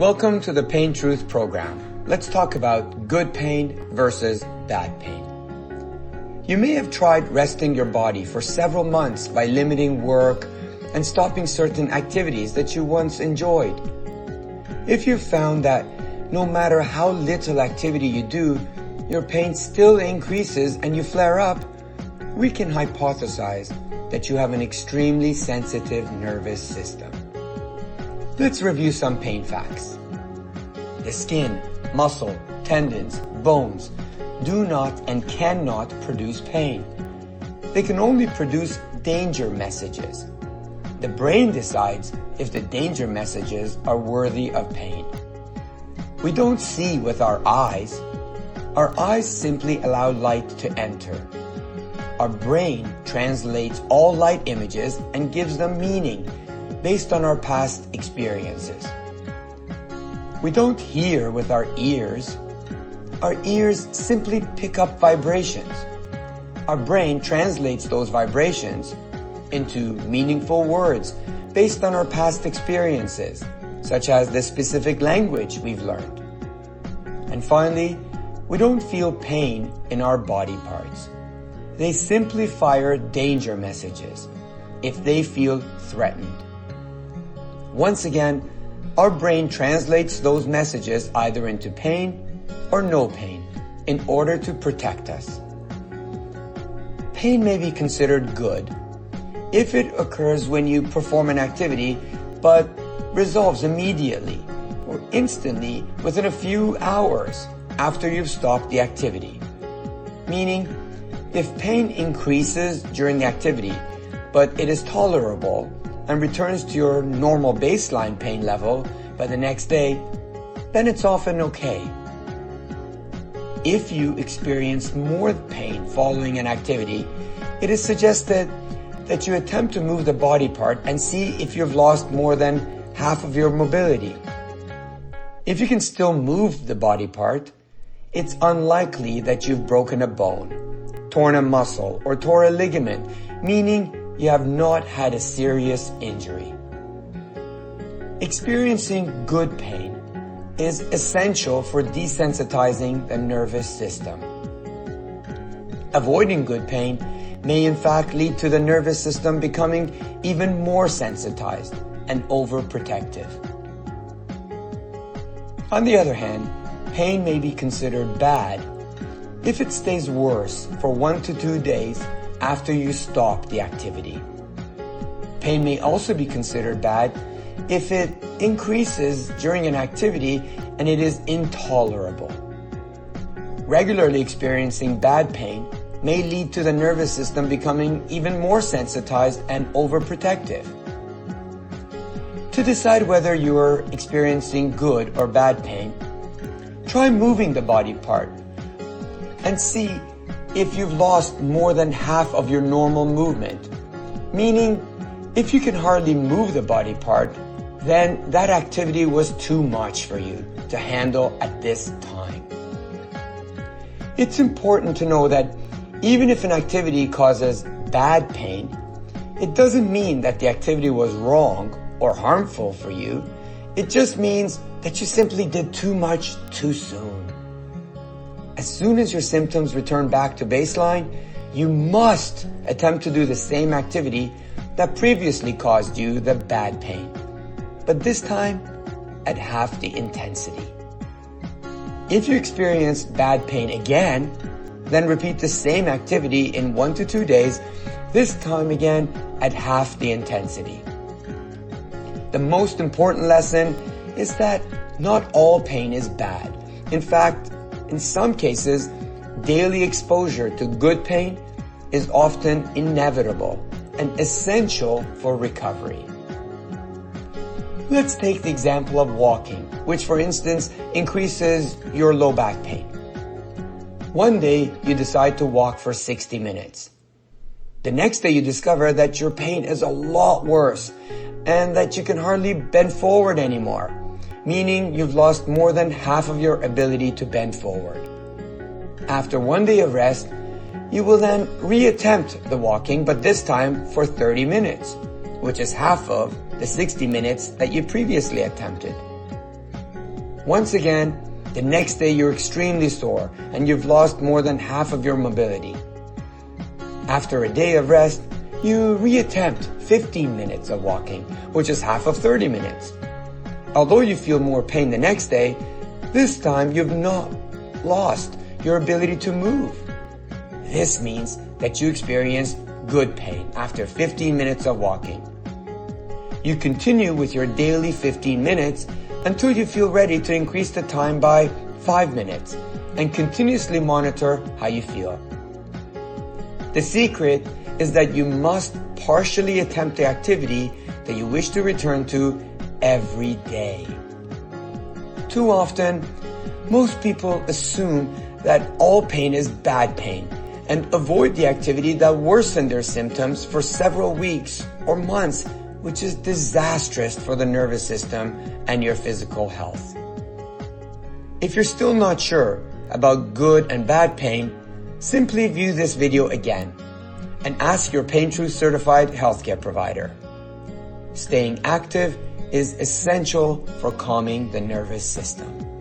Welcome to the Pain Truth program. Let's talk about good pain versus bad pain. You may have tried resting your body for several months by limiting work and stopping certain activities that you once enjoyed. If you've found that no matter how little activity you do, your pain still increases and you flare up, we can hypothesize that you have an extremely sensitive nervous system. Let's review some pain facts. The skin, muscle, tendons, bones do not and cannot produce pain. They can only produce danger messages. The brain decides if the danger messages are worthy of pain. We don't see with our eyes. Our eyes simply allow light to enter. Our brain translates all light images and gives them meaning based on our past experiences. We don't hear with our ears. Our ears simply pick up vibrations. Our brain translates those vibrations into meaningful words based on our past experiences, such as the specific language we've learned. And finally, we don't feel pain in our body parts. They simply fire danger messages if they feel threatened. Once again, our brain translates those messages either into pain or no pain in order to protect us. Pain may be considered good if it occurs when you perform an activity but resolves immediately or instantly within a few hours after you've stopped the activity. Meaning, if pain increases during the activity but it is tolerable and returns to your normal baseline pain level by the next day, then it's often okay. If you experience more pain following an activity, it is suggested that you attempt to move the body part and see if you've lost more than half of your mobility. If you can still move the body part, it's unlikely that you've broken a bone, torn a muscle, or tore a ligament, meaning you have not had a serious injury. Experiencing good pain is essential for desensitizing the nervous system. Avoiding good pain may in fact lead to the nervous system becoming even more sensitized and overprotective. On the other hand, pain may be considered bad if it stays worse for 1 to 2 days after you stop the activity. Pain may also be considered bad if it increases during an activity and it is intolerable. Regularly experiencing bad pain may lead to the nervous system becoming even more sensitized and overprotective. To decide whether you are experiencing good or bad pain, try moving the body part and see if you've lost more than half of your normal movement. Meaning, if you can hardly move the body part, then that activity was too much for you to handle at this time. It's important to know that even if an activity causes bad pain, it doesn't mean that the activity was wrong or harmful for you. It just means that you simply did too much too soon. As soon as your symptoms return back to baseline, you must attempt to do the same activity that previously caused you the bad pain, but this time at half the intensity. If you experience bad pain again, then repeat the same activity in 1 to 2 days, this time again at half the intensity. The most important lesson is that not all pain is bad. In fact, in some cases, daily exposure to good pain is often inevitable and essential for recovery. Let's take the example of walking, which for instance increases your low back pain. One day you decide to walk for 60 minutes. The next day you discover that your pain is a lot worse and that you can hardly bend forward anymore, meaning you've lost more than half of your ability to bend forward. After 1 day of rest, you will then reattempt the walking, but this time for 30 minutes, which is half of the 60 minutes that you previously attempted. Once again, the next day you're extremely sore and you've lost more than half of your mobility. After a day of rest, you reattempt 15 minutes of walking, which is half of 30 minutes. Although you feel more pain the next day, this time you've not lost your ability to move. This means that you experienced good pain after 15 minutes of walking. You continue with your daily 15 minutes until you feel ready to increase the time by 5 minutes and continuously monitor how you feel. The secret is that you must partially attempt the activity that you wish to return to every day. Too often, most people assume that all pain is bad pain and avoid the activity that worsen their symptoms for several weeks or months, which is disastrous for the nervous system and your physical health. If you're still not sure about good and bad pain, simply view this video again and ask your Pain Truth certified healthcare provider. Staying active is essential for calming the nervous system.